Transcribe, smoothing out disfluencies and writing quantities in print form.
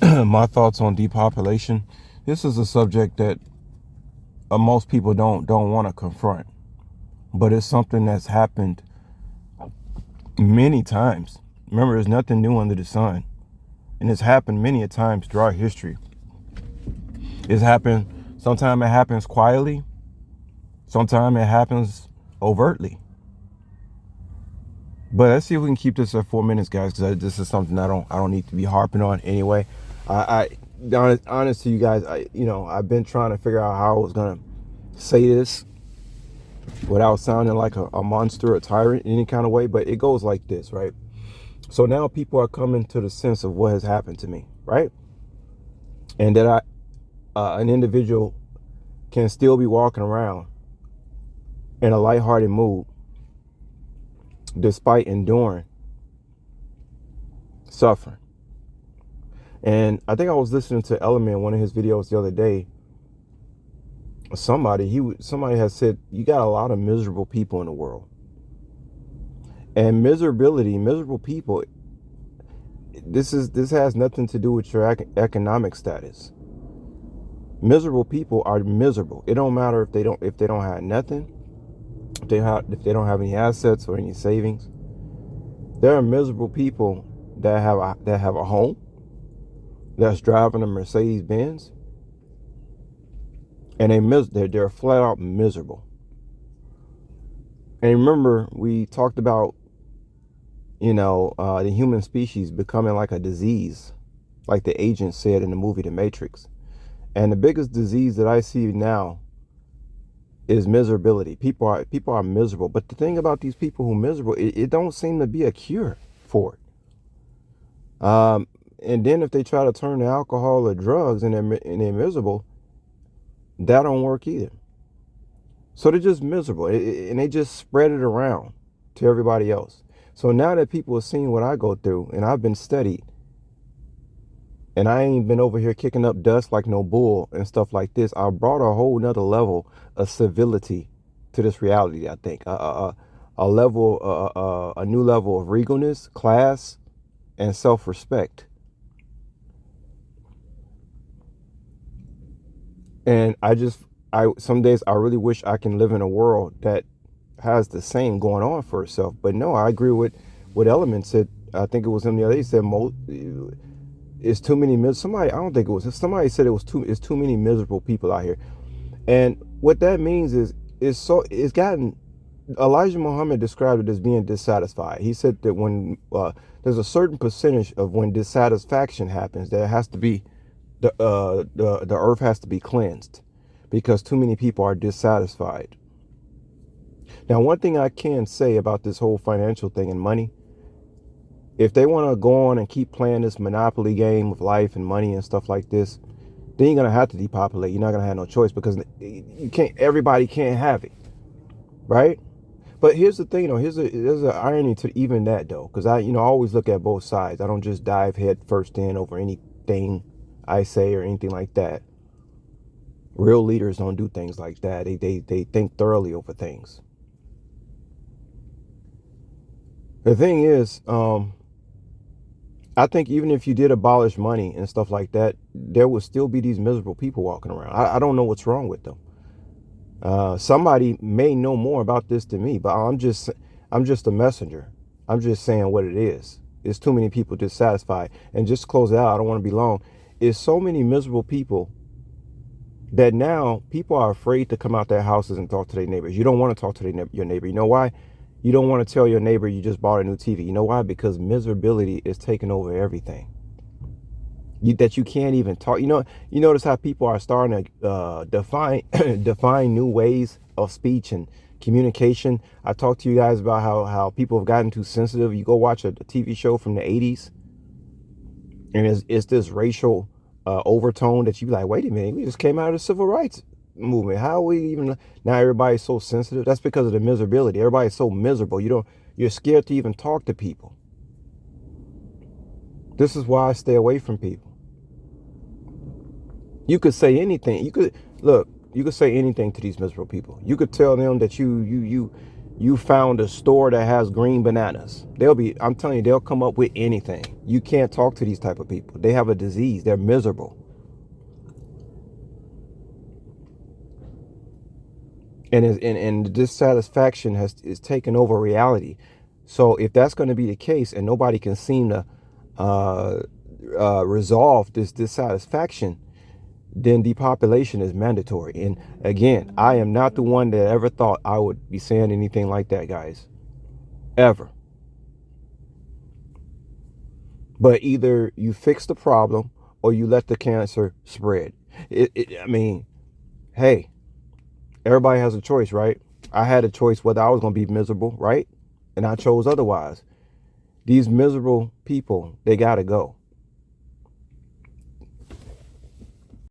My thoughts on depopulation. This is a subject that most people don't want to confront, but it's something that's happened many times. Remember, there's nothing new under the sun, and it's happened many a times throughout history. It's happened. Sometimes it happens quietly. Sometimes it happens overtly. But let's see if we can keep this at 4 minutes, guys, because this is something I don't need to be harping on anyway. Honest to you guys, I've been trying to figure out how I was gonna say this without sounding like a monster or tyrant in any kind of way. But it goes like this, right? So now people are coming to the sense of what has happened to me, right? And that an individual can still be walking around in a lighthearted mood despite enduring suffering. And I think I was listening to Element, one of his videos the other day. Somebody has said, you got a lot of miserable people in the world. And miserable people, this has nothing to do with your economic status. Miserable people are miserable. It don't matter if they don't have nothing, if they don't have any assets or any savings. There are miserable people that have a home, that's driving a Mercedes Benz, and they're flat out miserable. And remember, we talked about the human species becoming like a disease, like the agent said in the movie The Matrix. And the biggest disease that I see now is miserability. People are miserable. But the thing about these people who are miserable, it don't seem to be a cure for it. And then if they try to turn to alcohol or drugs and they're miserable, that don't work either. So they're just miserable, and they just spread it around to everybody else. So now that people have seen what I go through, and I've been studied, and I ain't been over here kicking up dust like no bull and stuff like this, I brought a whole nother level of civility to this reality. I think a new level of regalness, class, and self-respect. And some days I really wish I can live in a world that has the same going on for itself. But no, I agree with what Element said. I think it was him the other day. He said it's too many somebody, I don't think it was, somebody said it's too many miserable people out here. And what that means is it's gotten, Elijah Muhammad described it as being dissatisfied. He said that when there's a certain percentage of when dissatisfaction happens, there has to be the earth has to be cleansed because too many people are dissatisfied. Now, one thing I can say about this whole financial thing and money, if they want to go on and keep playing this monopoly game of life and money and stuff like this, then you're going to have to depopulate. You're not going to have no choice because everybody can't have it, right? But here's the thing, there's an irony to even that, though, because I always look at both sides. I don't just dive head first in over anything I say or anything like that. Real leaders don't do things like that. They think thoroughly over things. The thing is, I think even if you did abolish money and stuff like that, there would still be these miserable people walking around. I don't know what's wrong with them. Somebody may know more about this than me, but I'm just a messenger. I'm just saying what it is. It's too many people dissatisfied. And just to close it out, I don't want to be long. It's so many miserable people that now people are afraid to come out their houses and talk to their neighbors. You don't want to talk to your neighbor. You know why? You don't want to tell your neighbor you just bought a new TV. You know why? Because miserability is taking over everything. That you can't even talk. You notice how people are starting to define new ways of speech and communication. I talked to you guys about how people have gotten too sensitive. You go watch a TV show from the 80s, and it's this racial overtone that you be like, wait a minute, we just came out of the civil rights movement. How are we even now? Everybody's so sensitive. That's because of the miserability. Everybody's so miserable. You're scared to even talk to people. This is why I stay away from people. You could say anything. You could say anything to these miserable people. You could tell them that You found a store that has green bananas. I'm telling you, they'll come up with anything. You can't talk to these type of people. They have a disease. They're miserable. And the dissatisfaction is taken over reality. So if that's going to be the case, and nobody can seem to uh, resolve this dissatisfaction, then depopulation is mandatory. And again, I am not the one that ever thought I would be saying anything like that, guys, ever. But either you fix the problem or you let the cancer spread. I mean, hey, everybody has a choice, right? I had a choice whether I was going to be miserable, right? And I chose otherwise. These miserable people, they got to go.